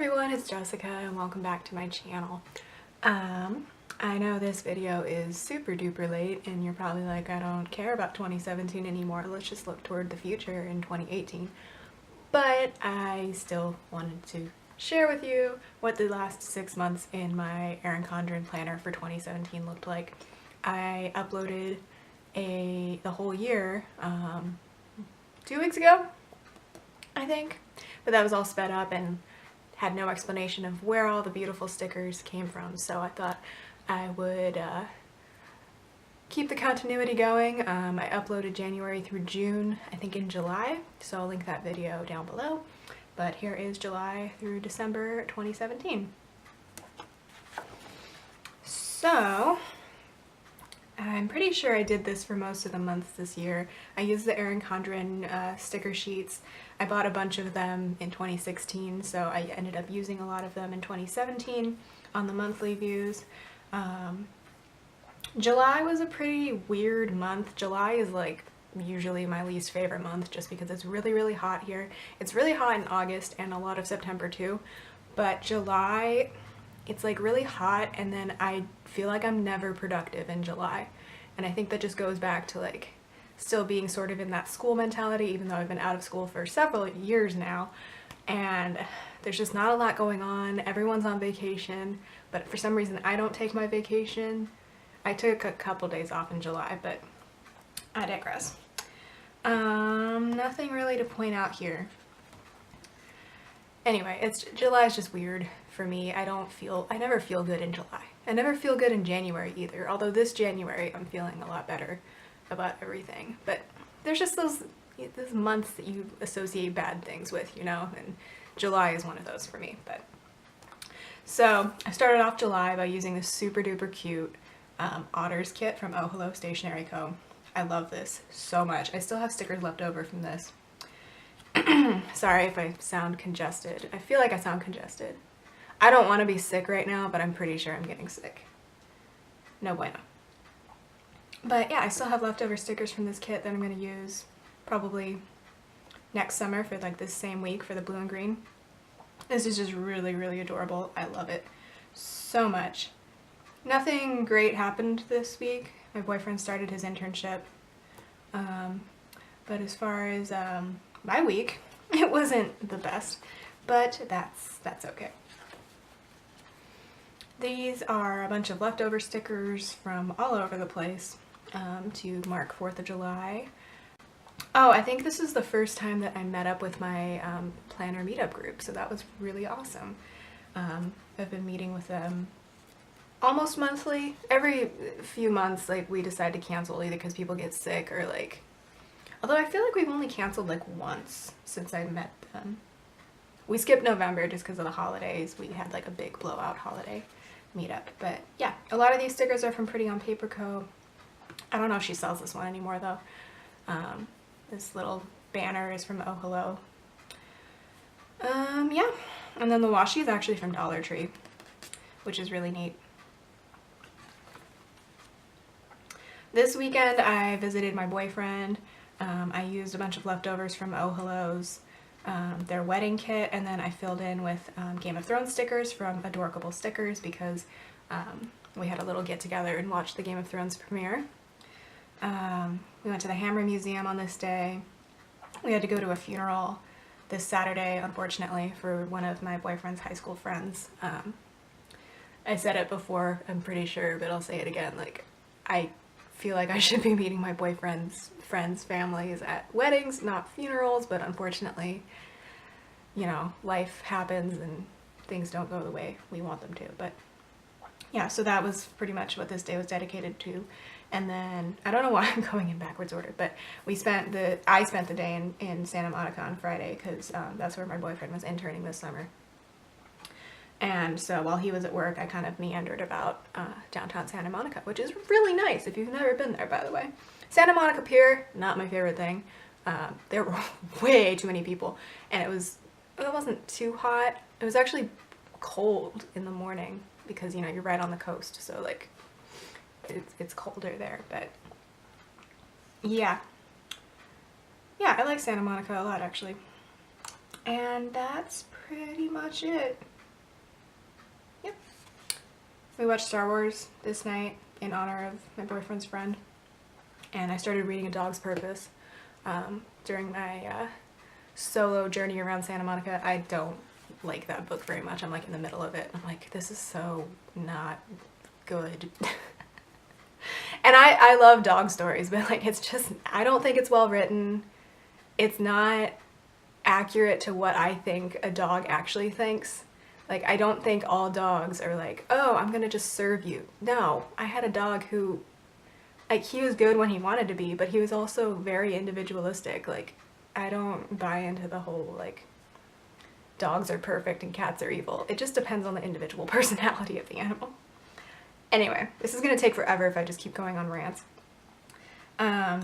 everyone, it's Jessica and welcome back to my channel. I know this video is super duper late and you're probably like, I don't care about 2017 anymore, let's just look toward the future in 2018. But I still wanted to share with you what the last 6 months in my Erin Condren planner for 2017 looked like. I uploaded the whole year 2 weeks ago, I think, but that was all sped up and had no explanation of where all the beautiful stickers came from, so I thought I would keep the continuity going. I uploaded January through June, I think in July, so I'll link that video down below, but here is July through December 2017. So I'm pretty sure I did this for most of the months this year. I used the Erin Condren sticker sheets. I bought a bunch of them in 2016, so I ended up using a lot of them in 2017 on the monthly views. July was a pretty weird month. July is like usually my least favorite month just because it's really hot here. It's really hot in August and a lot of September too, but July, it's like really hot and then I feel like I'm never productive in July. And I think that just goes back to like still being sort of in that school mentality, even though I've been out of school for several years now. And there's just not a lot going on. Everyone's on vacation, but for some reason I don't take my vacation. I took a couple days off in July, but I digress. Nothing really to point out here. Anyway, July is just weird for me. I never feel good in July. I never feel good in January either, although this January I'm feeling a lot better about everything. But there's just those months that you associate bad things with, you know, and July is one of those for me. But so I started off July by using this super duper cute Otters kit from Oh Hello Stationery Co. I love this so much. I still have stickers left over from this. Sorry if I sound congested. I feel like I sound congested. I don't want to be sick right now, but I'm pretty sure I'm getting sick. No bueno. But yeah, I still have leftover stickers from this kit that I'm going to use probably next summer for like this same week for the blue and green. This is just really adorable. I love it so much. Nothing great happened this week. My boyfriend started his internship. But as far as my week, it wasn't the best, but that's okay. These are a bunch of leftover stickers from all over the place to mark 4th of July. Oh, I think this is the first time that I met up with my planner meetup group, so that was really awesome. I've been meeting with them almost monthly. Every few months, like, we decide to cancel either because people get sick or like, although I feel like we've only canceled like once since I met them. We skipped November just because of the holidays. We had like a big blowout holiday meetup. But yeah, a lot of these stickers are from Pretty on Paper Co. I don't know if she sells this one anymore though. This little banner is from Oh Hello. Yeah, and then the washi is actually from Dollar Tree, which is really neat. This weekend I visited my boyfriend. I used a bunch of leftovers from Oh Hello's, their wedding kit, and then I filled in with Game of Thrones stickers from Adorkable Stickers because we had a little get together and watched the Game of Thrones premiere. We went to the Hammer Museum on this day. We had to go to a funeral this Saturday, unfortunately, for one of my boyfriend's high school friends. I said it before, I'm pretty sure, but I'll say it again. Like, I feel like I should be meeting my boyfriend's friends' families at weddings, not funerals, but unfortunately, you know, life happens and things don't go the way we want them to. But yeah, so that was pretty much what this day was dedicated to. And then, I don't know why I'm going in backwards order, but I spent the day in Santa Monica on Friday because that's where my boyfriend was interning this summer. And so while he was at work, I kind of meandered about downtown Santa Monica, which is really nice if you've never been there, by the way. Santa Monica Pier, not my favorite thing. There were way too many people, and it wasn't too hot. It was actually cold in the morning because, you know, you're right on the coast, so like it's colder there. But yeah, I like Santa Monica a lot, actually. And that's pretty much it. Yep. We watched Star Wars this night in honor of my boyfriend's friend. And I started reading A Dog's Purpose during my solo journey around Santa Monica. I don't like that book very much. I'm like in the middle of it. I'm like, this is so not good. And I love dog stories, but like it's just, I don't think it's well written. It's not accurate to what I think a dog actually thinks. Like, I don't think all dogs are like, oh, I'm gonna just serve you. No, I had a dog who, like, he was good when he wanted to be, but he was also very individualistic. Like, I don't buy into the whole, like, dogs are perfect and cats are evil. It just depends on the individual personality of the animal. Anyway, this is gonna take forever if I just keep going on rants.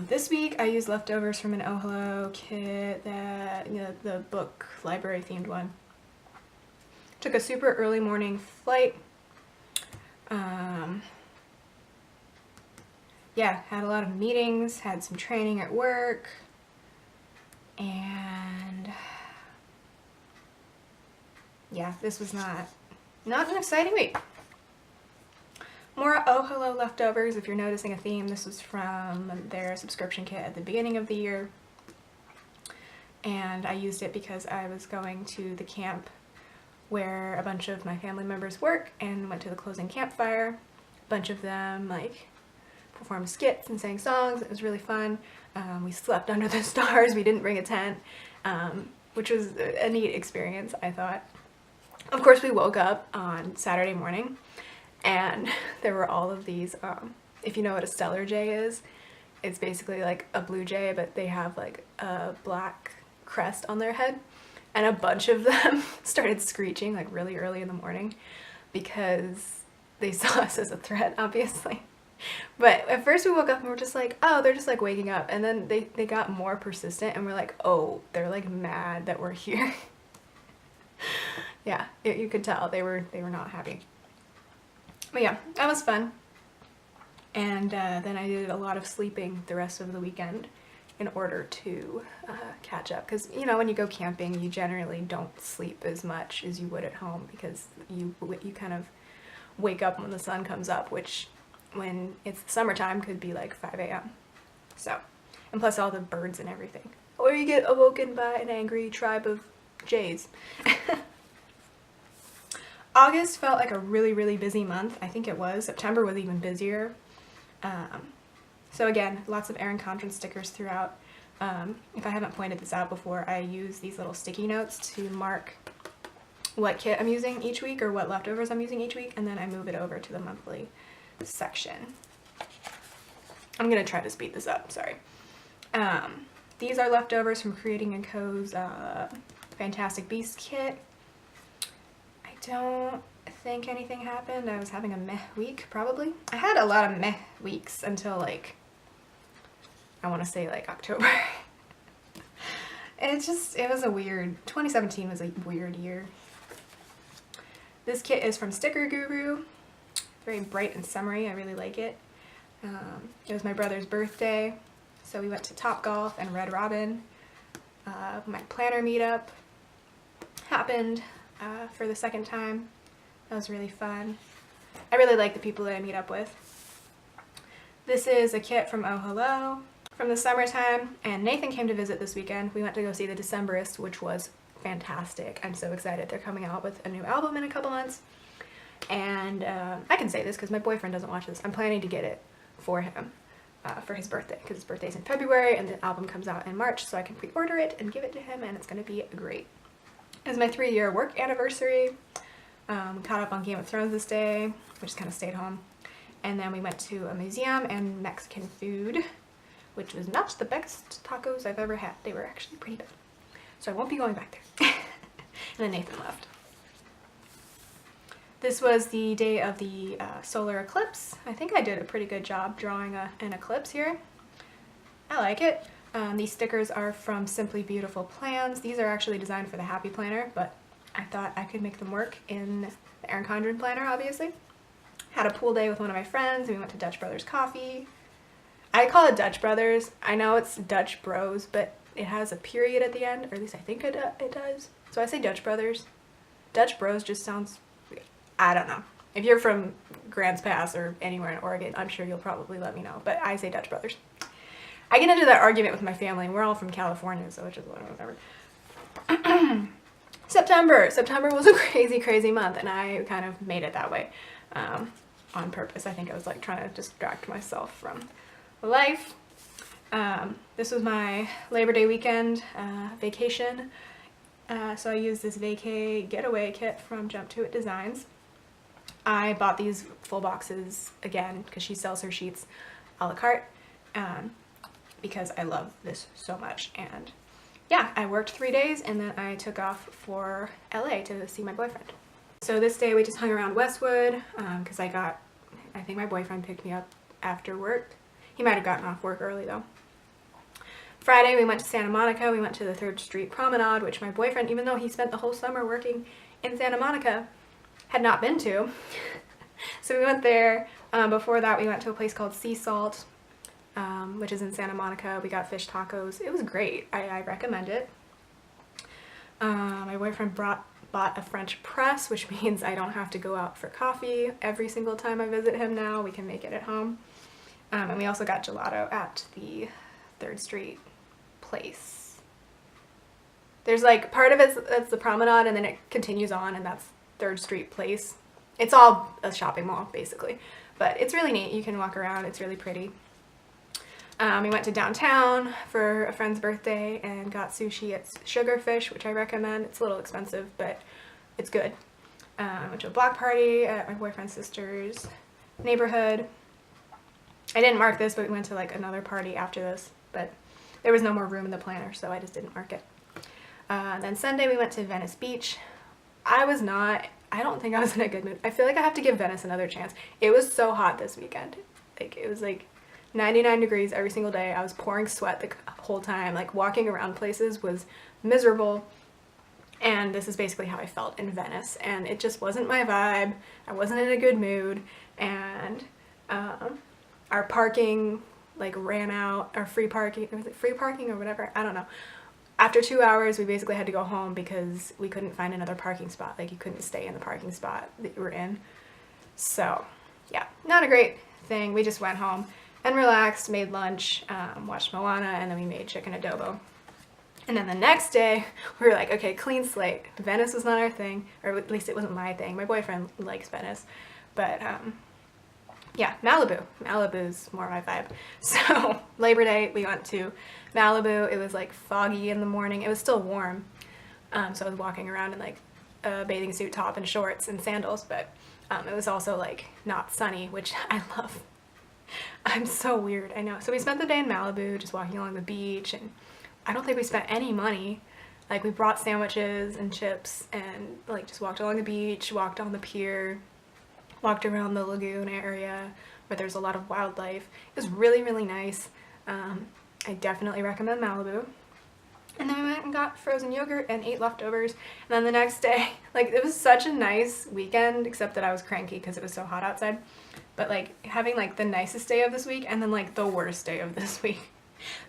This week I used leftovers from an Oh Hello kit, that, you know, the book library themed one. Took a super early morning flight. Yeah, had a lot of meetings, had some training at work, and yeah, this was not an exciting week. More Oh Hello leftovers. If you're noticing a theme, this was from their subscription kit at the beginning of the year. And I used it because I was going to the camp where a bunch of my family members work and went to the closing campfire. A bunch of them like performed skits and sang songs. It was really fun. We slept under the stars. We didn't bring a tent, which was a neat experience, I thought. Of course, we woke up on Saturday morning and there were all of these, if you know what a stellar jay is, it's basically like a blue jay, but they have like a black crest on their head. And a bunch of them started screeching like really early in the morning because they saw us as a threat, obviously. But at first we woke up and we're just like, oh, they're just like waking up. And then they got more persistent and we're like, oh, they're like mad that we're here. Yeah, you could tell they were not happy. But yeah, that was fun. And then I did a lot of sleeping the rest of the weekend in order to catch up. Because, you know, when you go camping, you generally don't sleep as much as you would at home because you kind of wake up when the sun comes up, which when it's the summertime could be like 5 a.m. So, and plus all the birds and everything. Or you get awoken by an angry tribe of jays. August felt like a really, really busy month. I think it was. September was even busier. So again, lots of Erin Condren stickers throughout. If I haven't pointed this out before, I use these little sticky notes to mark what kit I'm using each week or what leftovers I'm using each week, and then I move it over to the monthly section. I'm gonna try to speed this up, sorry. These are leftovers from Creating & Co.'s Fantastic Beasts kit. I don't think anything happened. I was having a meh week, probably. I had a lot of meh weeks until like, I want to say like October. It was a weird, 2017 was a weird year. This kit is from Sticker Guru. Very bright and summery, I really like it. It was my brother's birthday, so we went to Topgolf and Red Robin. My planner meetup happened for the second time. That was really fun. I really like the people that I meet up with. This is a kit from Oh Hello from the summertime, and Nathan came to visit this weekend. We went to go see The Decemberists, which was fantastic. I'm so excited. They're coming out with a new album in a couple months. And I can say this because my boyfriend doesn't watch this. I'm planning to get it for him for his birthday, because his birthday's in February and the album comes out in March, so I can pre-order it and give it to him, and it's going to be great. It's my 3-year work anniversary. Caught up on Game of Thrones this day. We just kind of stayed home. And then we went to a museum and Mexican food, which was not the best tacos I've ever had. They were actually pretty bad. So I won't be going back there. And then Nathan left. This was the day of the solar eclipse. I think I did a pretty good job drawing an eclipse here. I like it. These stickers are from Simply Beautiful Plans. These are actually designed for the Happy Planner, but I thought I could make them work in the Erin Condren planner, obviously. Had a pool day with one of my friends. We went to Dutch Brothers Coffee. I call it Dutch Brothers. I know it's Dutch Bros, but it has a period at the end, or at least I think it does. So I say Dutch Brothers. Dutch Bros just sounds, I don't know. If you're from Grants Pass or anywhere in Oregon, I'm sure you'll probably let me know, but I say Dutch Brothers. I get into that argument with my family, and we're all from California, so it's just whatever. September was a crazy month, and I kind of made it that way on purpose. I think I was like trying to distract myself from life. This was my Labor Day weekend vacation, so I used this vacay getaway kit from Jump To It Designs. I bought these full boxes again because she sells her sheets a la carte, because I love this so much. And yeah, I worked 3 days and then I took off for LA to see my boyfriend. So this day we just hung around Westwood because I think my boyfriend picked me up after work. He might have gotten off work early though. Friday we went to Santa Monica. We went to the 3rd Street Promenade, which my boyfriend, even though he spent the whole summer working in Santa Monica, had not been to. So we went there. Before that we went to a place called Sea Salt, which is in Santa Monica. We got fish tacos. It was great. I recommend it. My boyfriend bought a French press, which means I don't have to go out for coffee every single time I visit him now. We can make it at home. And we also got gelato at the 3rd Street place. There's like part of it's the promenade, and then it continues on, and that's 3rd Street place. It's all a shopping mall basically, but it's really neat. You can walk around. It's really pretty. We went to downtown for a friend's birthday and got sushi at Sugarfish, which I recommend. It's a little expensive, but it's good. Went to a block party at my boyfriend's sister's neighborhood. I didn't mark this, but we went to like another party after this, but there was no more room in the planner, so I just didn't mark it. Then Sunday we went to Venice Beach. I don't think I was in a good mood. I feel like I have to give Venice another chance. It was so hot this weekend. Like, it was like 99 degrees every single day. I was pouring sweat the whole time. Like, walking around places was miserable. And this is basically how I felt in Venice. And it just wasn't my vibe. I wasn't in a good mood. And our parking like ran out. Our free parking, was it free parking or whatever? I don't know. After 2 hours, we basically had to go home because we couldn't find another parking spot. Like, you couldn't stay in the parking spot that you were in. So, yeah, not a great thing. We just went home and relaxed, made lunch, watched Moana, and then we made chicken adobo. And then the next day, we were like, okay, clean slate. Venice was not our thing, or at least it wasn't my thing. My boyfriend likes Venice, but yeah, Malibu. Malibu's more my vibe. So Labor Day, we went to Malibu. It was like foggy in the morning. It was still warm, so I was walking around in like a bathing suit top and shorts and sandals, but it was also like not sunny, which I love. I'm so weird, I know. So we spent the day in Malibu, just walking along the beach, and I don't think we spent any money. Like, we brought sandwiches and chips and like just walked along the beach, walked on the pier, walked around the lagoon area where there's a lot of wildlife. It was really, really nice. I definitely recommend Malibu. And then we went and got frozen yogurt and ate leftovers. And then the next day, like, it was such a nice weekend, except that I was cranky because it was so hot outside. But like, having like the nicest day of this week and then like the worst day of this week.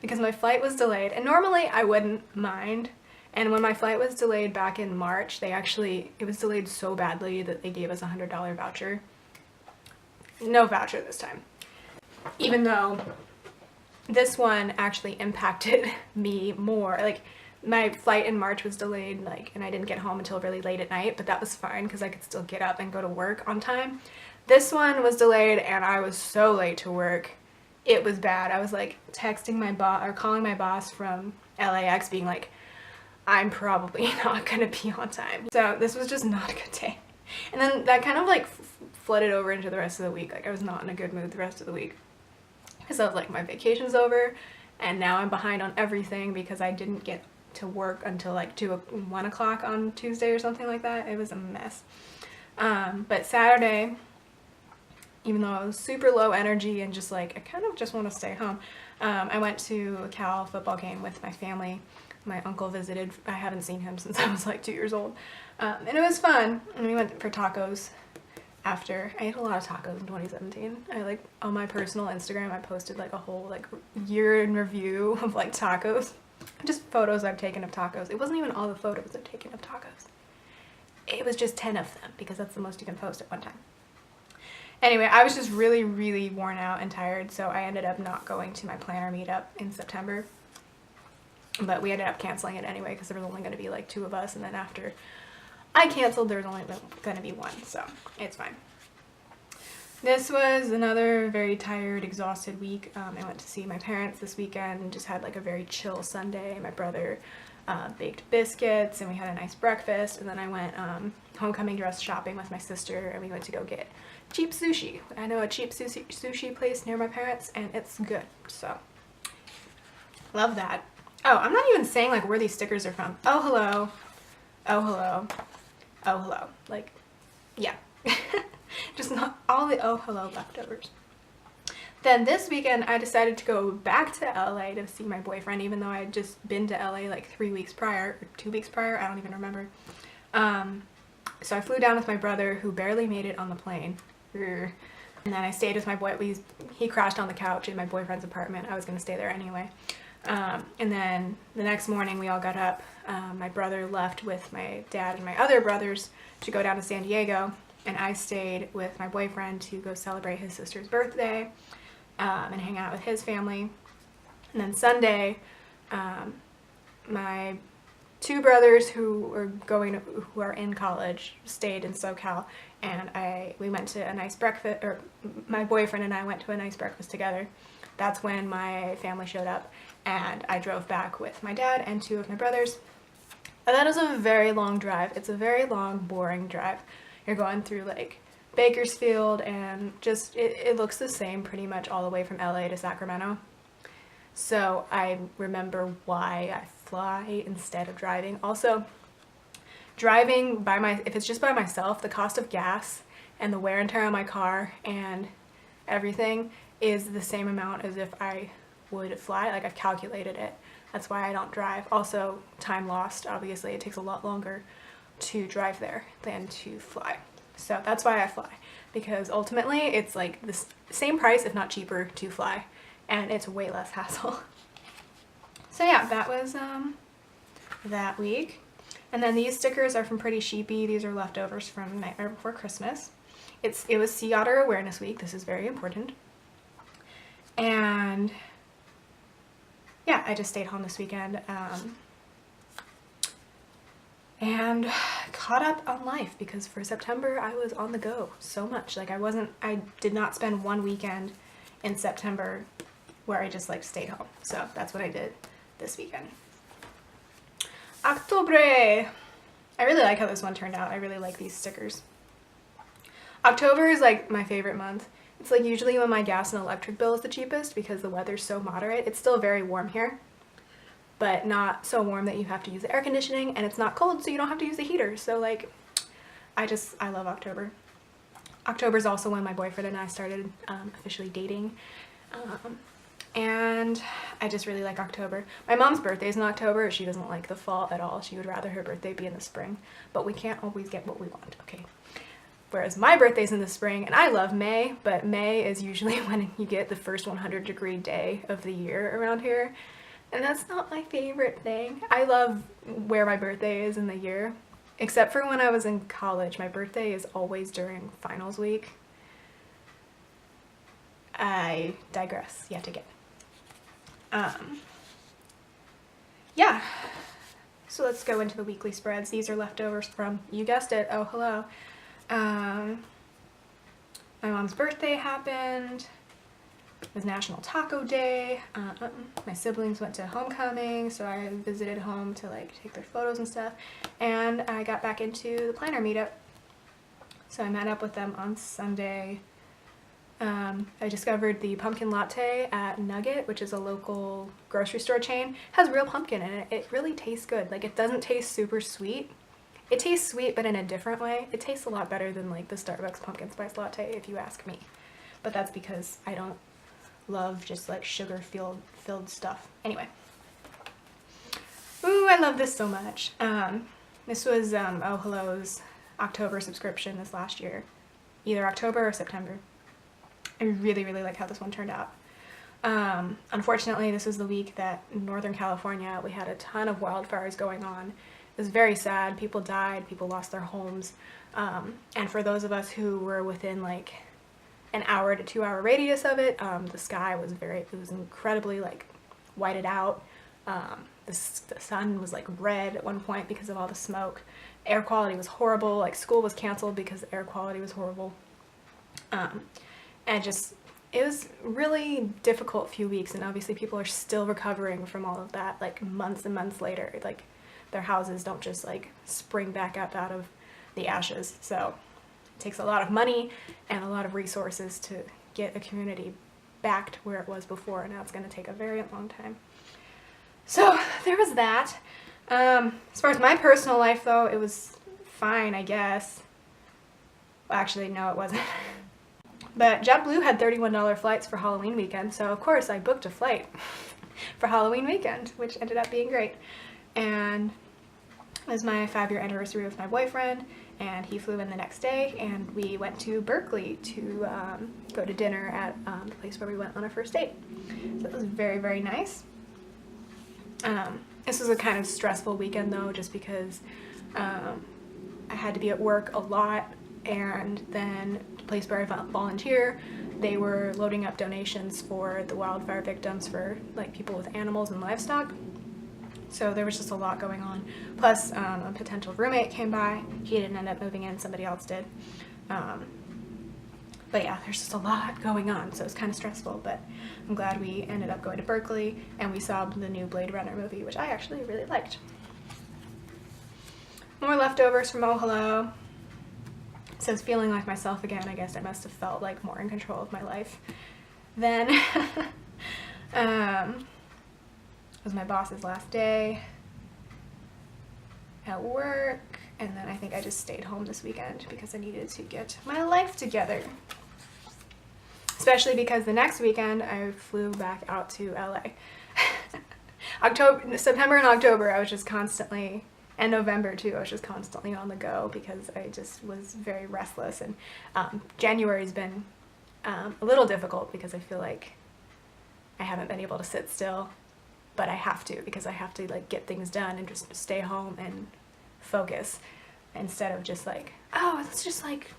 Because my flight was delayed. And normally I wouldn't mind. And when my flight was delayed back in March, it was delayed so badly that they gave us a $100 voucher. No voucher this time. Even though this one actually impacted me more. Like, my flight in March was delayed, like, and I didn't get home until really late at night, but that was fine because I could still get up and go to work on time. This one was delayed and I was so late to work. It was bad. I was like texting my boss or calling my boss from LAX being like, I'm probably not gonna be on time. So this was just not a good day. And then that kind of like flooded over into the rest of the week. Like, I was not in a good mood the rest of the week. Because I was like, my vacation's over and now I'm behind on everything because I didn't get to work until like 1 o'clock on Tuesday or something like that. It was a mess. But Saturday, even though I was super low energy and just like, I kind of just want to stay home, I went to a Cal football game with my family. My uncle visited. I haven't seen him since I was like 2 years old. And it was fun. And we went for tacos after. I ate a lot of tacos in 2017. I like, on my personal Instagram, I posted like a whole like year in review of like tacos. Just photos I've taken of tacos. It wasn't even all the photos I've taken of tacos. It was just 10 of them because that's the most you can post at one time. Anyway, I was just really, really worn out and tired, so I ended up not going to my planner meetup in September. But we ended up canceling it anyway because there was only going to be like 2 of us, and then after I canceled, there was only going to be 1, so it's fine. This was another very tired, exhausted week. I went to see my parents this weekend and just had like a very chill Sunday. My brother baked biscuits and we had a nice breakfast, and then I went homecoming dress shopping with my sister, and we went to go get cheap sushi. I know a cheap sushi place near my parents, and it's good, so love that. Oh, I'm not even saying like where these stickers are from. Oh hello, oh hello, oh hello, like yeah. Just not all the oh hello leftovers. Then this weekend I decided to go back to LA to see my boyfriend, even though I had just been to LA like 3 weeks prior, or 2 weeks prior, I don't even remember. So I flew down with my brother, who barely made it on the plane. And then I stayed with my boy. He crashed on the couch in my boyfriend's apartment. I was going to stay there anyway. And then the next morning we all got up. My brother left with my dad and my other brothers to go down to San Diego, and I stayed with my boyfriend to go celebrate his sister's birthday and hang out with his family. And then Sunday, my 2 brothers who are in college stayed in SoCal, and we went to a nice breakfast, or my boyfriend and I went to a nice breakfast together. That's when my family showed up, and I drove back with my dad and 2 of my brothers. And that is a very long drive. It's a very long, boring drive. You're going through like Bakersfield, and just it looks the same pretty much all the way from LA to Sacramento. So I remember why I fly instead of driving. Also, driving if it's just by myself, the cost of gas and the wear and tear on my car and everything is the same amount as if I would fly. Like, I've calculated it. That's why I don't drive. Also, time lost. Obviously, it takes a lot longer to drive there than to fly. So that's why I fly, because ultimately it's like the same price, if not cheaper, to fly, and it's way less hassle. So yeah, that was that week. And then these stickers are from Pretty Sheepy. These are leftovers from Nightmare Before Christmas. It was Sea Otter Awareness Week. This is very important. And yeah, I just stayed home this weekend and caught up on life, because for September I was on the go so much. Like, I did not spend one weekend in September where I just like stayed home. So that's what I did this weekend. Octobre! I really like how this one turned out. I really like these stickers. October is like my favorite month. It's like usually when my gas and electric bill is the cheapest because the weather's so moderate. It's still very warm here, but not so warm that you have to use the air conditioning, and it's not cold so you don't have to use the heater. So like, I love October. October is also when my boyfriend and I started officially dating. And I just really like October. My mom's birthday is in October. She doesn't like the fall at all. She would rather her birthday be in the spring, but we can't always get what we want, okay? Whereas my birthday's in the spring, and I love May, but May is usually when you get the first 100-degree day of the year around here, and that's not my favorite thing. I love where my birthday is in the year, except for when I was in college. My birthday is always during finals week. I digress yet again. Yeah, so let's go into the weekly spreads. These are leftovers from, you guessed it, oh hello. My mom's birthday happened. It was National Taco Day. My siblings went to homecoming, so I visited home to like take their photos and stuff. And I got back into the planner meetup. So I met up with them on Sunday. I discovered the pumpkin latte at Nugget, which is a local grocery store chain. It has real pumpkin in it. It really tastes good. Like, it doesn't taste super sweet. It tastes sweet, but in a different way. It tastes a lot better than like the Starbucks pumpkin spice latte, if you ask me. But that's because I don't love just like sugar-filled stuff. Anyway. Ooh, I love this so much. This was Oh Hello's October subscription this last year. Either October or September. I really, really like how this one turned out. Unfortunately, this was the week that in Northern California we had a ton of wildfires going on. It was very sad. People died, people lost their homes. And for those of us who were within like an hour to 2 hour radius of it, the sky was it was incredibly like whited out. The sun was like red at one point because of all the smoke. Air quality was horrible. Like school was canceled because the air quality was horrible. And just, it was really difficult few weeks, and obviously people are still recovering from all of that, like months and months later. Like their houses don't just like spring back up out of the ashes. So it takes a lot of money and a lot of resources to get a community back to where it was before, and now it's going to take a very long time. So there was that. As far as my personal life though, it was fine, I guess. Well, actually, no, it wasn't. But JetBlue had $31 flights for Halloween weekend, so of course I booked a flight for Halloween weekend, which ended up being great. And it was my 5-year anniversary with my boyfriend, and he flew in the next day, and we went to Berkeley to go to dinner at the place where we went on our first date. So it was very, very nice. This was a kind of stressful weekend though, just because I had to be at work a lot, and then the place where I volunteer, they were loading up donations for the wildfire victims, for like people with animals and livestock. So there was just a lot going on. Plus a potential roommate came by. He didn't end up moving in, somebody else did. But yeah, there's just a lot going on, so it's kind of stressful, but I'm glad we ended up going to Berkeley, and we saw the new Blade Runner movie, which I actually really liked. More leftovers from Oh Hello. It says, feeling like myself again. I guess I must have felt like more in control of my life then. It was my boss's last day at work, and then I think I just stayed home this weekend because I needed to get my life together. Especially because the next weekend I flew back out to LA. September and October I was just constantly, and November too, I was just constantly on the go because I just was very restless. And January's been a little difficult because I feel like I haven't been able to sit still, but I have to, because I have to like get things done and just stay home and focus, instead of just like, oh, let's just like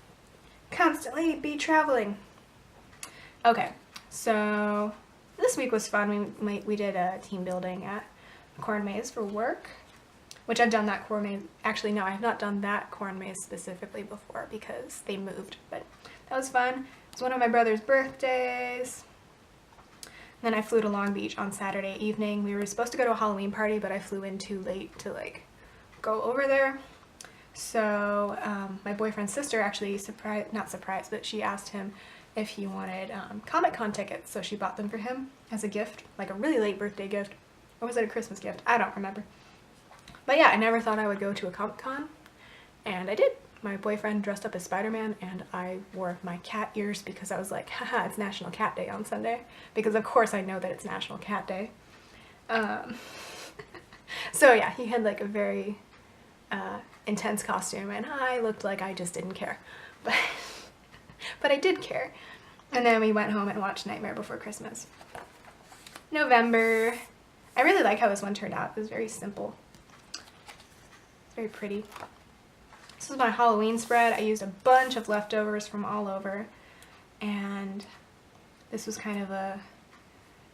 constantly be traveling. Okay, so this week was fun. We did a team building at a corn maze for work, which I've done that corn maze. Actually, no, I have not done that corn maze specifically before because they moved, but that was fun. It was one of my brother's birthdays. Then I flew to Long Beach on Saturday evening. We were supposed to go to a Halloween party, but I flew in too late to like go over there. So my boyfriend's sister actually not surprised, but she asked him if he wanted Comic-Con tickets, so she bought them for him as a gift, like a really late birthday gift. Or was it a Christmas gift? I don't remember. But yeah, I never thought I would go to a Comic-Con, and I did. My boyfriend dressed up as Spider-Man, and I wore my cat ears because I was like, haha, it's National Cat Day on Sunday. Because of course I know that it's National Cat Day. So yeah, he had like a very intense costume, and I looked like I just didn't care. But I did care. And then we went home and watched Nightmare Before Christmas. November. I really like how this one turned out. It was very simple. It's very pretty. This was my Halloween spread. I used a bunch of leftovers from all over. And this was kind of a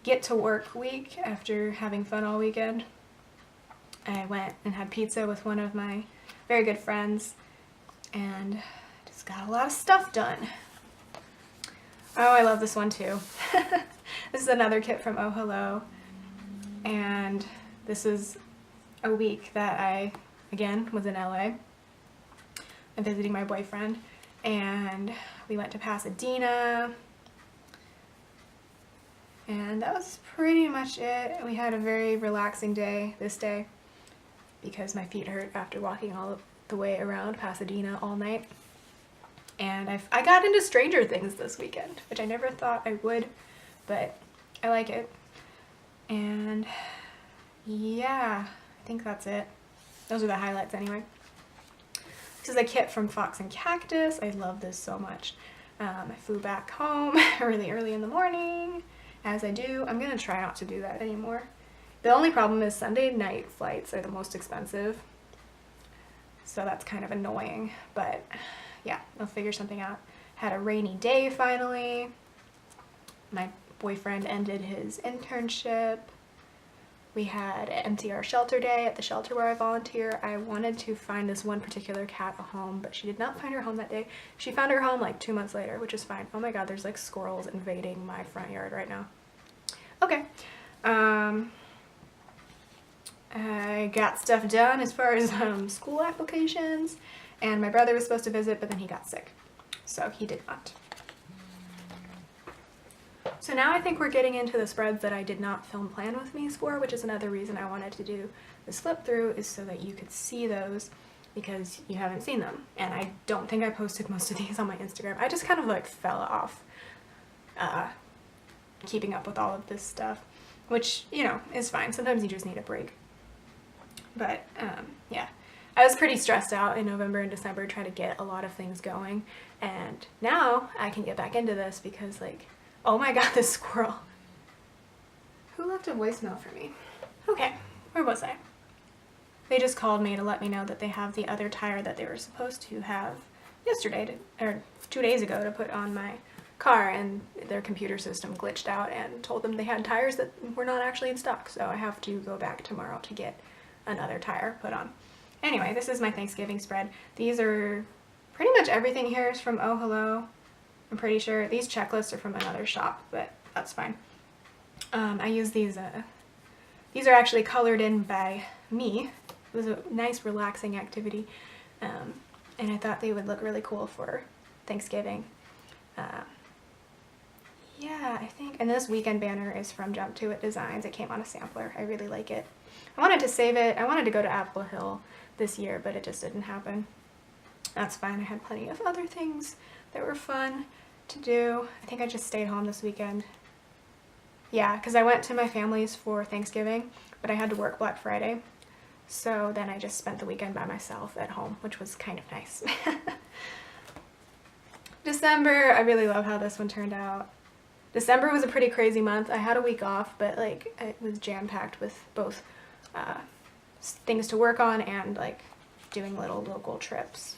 get to work week after having fun all weekend. I went and had pizza with one of my very good friends, and just got a lot of stuff done. Oh, I love this one too. This is another kit from Oh Hello, and this is a week that I, again, was in LA. I'm visiting my boyfriend, and we went to Pasadena, and that was pretty much it. We had a very relaxing day this day because my feet hurt after walking all the way around Pasadena all night. And I got into Stranger Things this weekend, which I never thought I would, but I like it. And yeah, I think that's it. Those are the highlights anyway. This is a kit from Fox and Cactus. I love this so much. I flew back home really early in the morning, as I do. I'm gonna try not to do that anymore. The only problem is Sunday night flights are the most expensive, so that's kind of annoying, but yeah, I'll figure something out. Had a rainy day finally. My boyfriend ended his internship. We had an MTR shelter day at the shelter where I volunteer. I wanted to find this one particular cat a home, but she did not find her home that day. She found her home like 2 months later, which is fine. Oh my god, there's like squirrels invading my front yard right now. Okay. I got stuff done as far as school applications, and my brother was supposed to visit, but then he got sick, so he did not. So now I think we're getting into the spreads that I did not film plan with me for, which is another reason I wanted to do this flip through, is so that you could see those, because you haven't seen them. And I don't think I posted most of these on my Instagram. I just kind of like fell off keeping up with all of this stuff, which, you know, is fine. Sometimes you just need a break. But yeah, I was pretty stressed out in November and December trying to get a lot of things going, and now I can get back into this because, like, oh my god, this squirrel. Who left a voicemail for me? Okay, where was I? They just called me to let me know that they have the other tire that they were supposed to have yesterday, or 2 days ago, to put on my car, and their computer system glitched out and told them they had tires that were not actually in stock, so I have to go back tomorrow to get another tire put on. Anyway, this is my Thanksgiving spread. These are pretty much everything here is from Oh Hello. I'm pretty sure these checklists are from another shop, but that's fine. I use these are actually colored in by me. It was a nice relaxing activity, and I thought they would look really cool for Thanksgiving. Yeah, I think, and this weekend banner is from Jump To It Designs. It came on a sampler. I really like it. I wanted to save it. I wanted to go to Apple Hill this year, but it just didn't happen. That's fine. I had plenty of other things that were fun to do. I think I just stayed home this weekend. Yeah, because I went to my family's for Thanksgiving, but I had to work Black Friday. So then I just spent the weekend by myself at home, which was kind of nice. December, I really love how this one turned out. December was a pretty crazy month. I had a week off, but like it was jam-packed with both things to work on and like doing little local trips.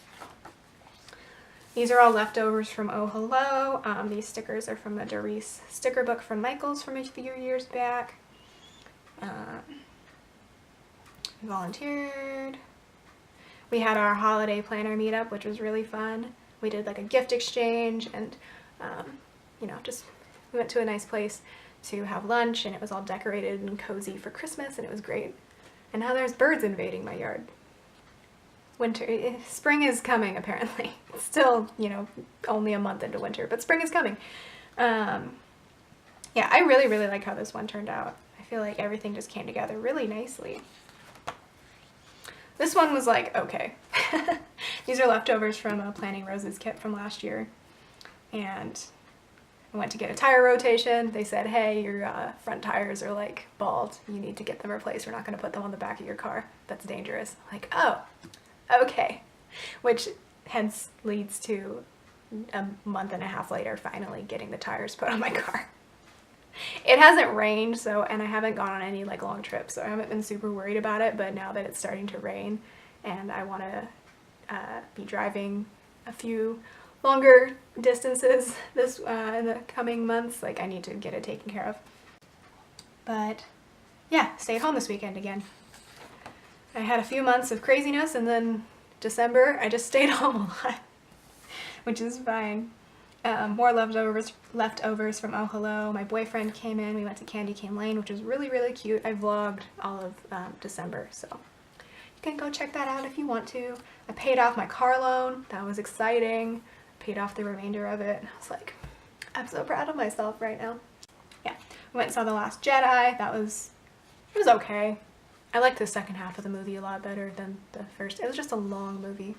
These are all leftovers from Oh Hello. These stickers are from a Doris sticker book from Michaels from a few years back. Volunteered. We had our holiday planner meetup, which was really fun. We did like a gift exchange, and you know, just we went to a nice place to have lunch, and it was all decorated and cozy for Christmas, and it was great. And now there's birds invading my yard. Spring is coming, apparently. It's still, you know, only a month into winter, but spring is coming. Yeah, I really, really like how this one turned out. I feel like everything just came together really nicely. This one was like, okay. These are leftovers from a Planting Roses kit from last year. And I went to get a tire rotation. They said, hey, your front tires are like bald. You need to get them replaced. We're not going to put them on the back of your car. That's dangerous. I'm like, oh, okay. Which hence leads to a month and a half later finally getting the tires put on my car. It hasn't rained, so, and I haven't gone on any like long trips, so I haven't been super worried about it, but now that it's starting to rain and I want to be driving a few longer distances this in the coming months, like I need to get it taken care of. But yeah, stayed home this weekend again. I had a few months of craziness, and then December I just stayed home a lot, which is fine. More leftovers from Oh Hello. My boyfriend came in. We went to Candy Cane Lane, which was really, really cute. I vlogged all of December, so you can go check that out if you want to. I paid off my car loan. That was exciting. Paid off the remainder of it. I was like, I'm so proud of myself right now. Yeah, we went and saw The Last Jedi. It was okay. I liked the second half of the movie a lot better than the first. It was just a long movie.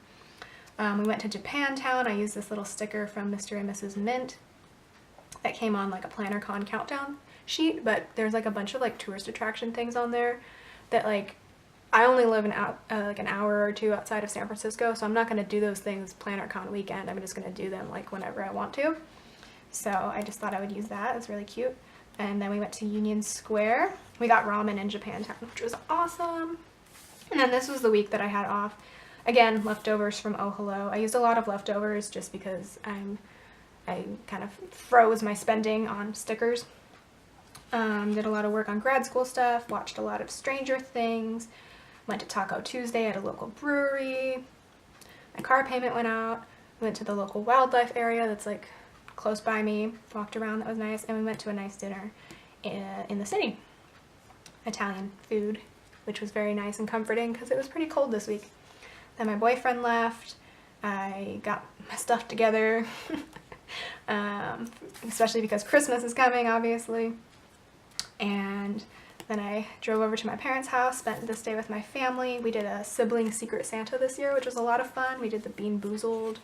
We went to Japantown. I used this little sticker from Mr. and Mrs. Mint that came on like a PlannerCon countdown sheet, but there's like a bunch of like tourist attraction things on there that like I only live like an hour or two outside of San Francisco, so I'm not going to do those things PlannerCon weekend. I'm just going to do them like whenever I want to. So I just thought I would use that. It's really cute. And then we went to Union Square. We got ramen in Japantown, which was awesome. And then this was the week that I had off. Again, leftovers from Oh Hello. I used a lot of leftovers just because I kind of froze my spending on stickers. Did a lot of work on grad school stuff, watched a lot of Stranger Things, went to Taco Tuesday at a local brewery. My car payment went out. Went to the local wildlife area that's like close by me, walked around, that was nice, and we went to a nice dinner in the city. Italian food, which was very nice and comforting because it was pretty cold this week. Then my boyfriend left. I got my stuff together, especially because Christmas is coming, obviously. And then I drove over to my parents' house, spent this day with my family. We did a sibling Secret Santa this year, which was a lot of fun. We did the Bean Boozled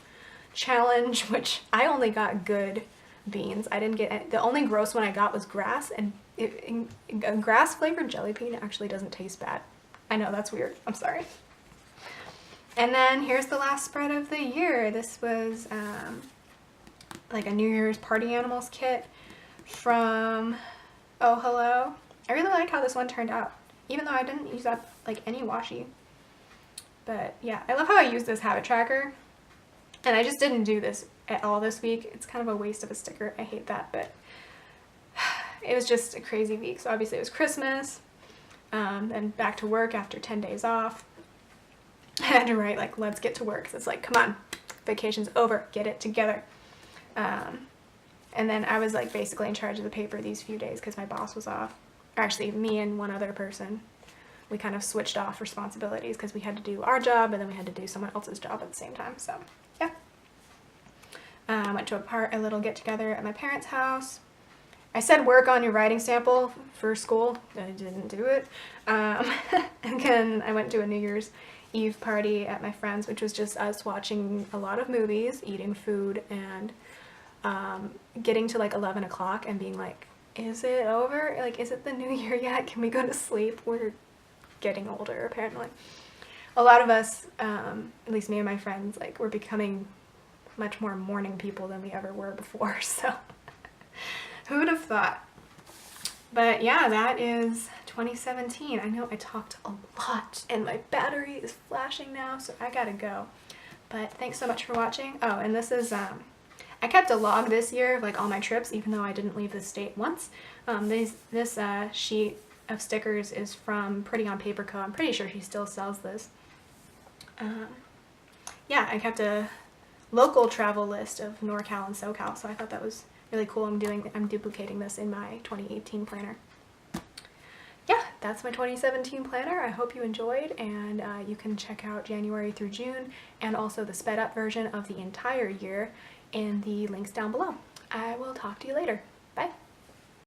challenge, which I only got good beans. I didn't get any. The only gross one I got was grass, and a grass flavored jelly bean actually doesn't taste bad. I know, that's weird. I'm sorry. And then here's the last spread of the year. This was like a New Year's Party Animals kit from Oh Hello. I really like how this one turned out, even though I didn't use up like any washi. But yeah, I love how I use this habit tracker. And I just didn't do this at all this week. It's kind of a waste of a sticker. I hate that, but it was just a crazy week. So obviously it was Christmas, and back to work after 10 days off. I had to write like, let's get to work. So it's like, come on, vacation's over, get it together. And then I was like basically in charge of the paper these few days because my boss was off. Or actually me and one other person. We kind of switched off responsibilities because we had to do our job and then we had to do someone else's job at the same time. So yeah. Went to a little get together at my parents' house. I said work on your writing sample for school. I didn't do it. Again, I went to a New Year's Eve party at my friend's, which was just us watching a lot of movies, eating food, and getting to like 11 o'clock and being like, is it over? Like, is it the new year yet? Can we go to sleep? We're getting older, apparently. A lot of us, at least me and my friends, like, we're becoming much more morning people than we ever were before, so who would have thought? But yeah, that is 2017. I know I talked a lot and my battery is flashing now, so I gotta go. But thanks so much for watching. Oh, and this is, I kept a log this year of like all my trips, even though I didn't leave the state once. This sheet of stickers is from Pretty on Paper Co. I'm pretty sure she still sells this. Yeah, I kept a local travel list of NorCal and SoCal, so I thought that was really cool. I'm duplicating this in my 2018 planner. Yeah, that's my 2017 planner. I hope you enjoyed, and you can check out January through June and also the sped up version of the entire year in the links down below. I will talk to you later.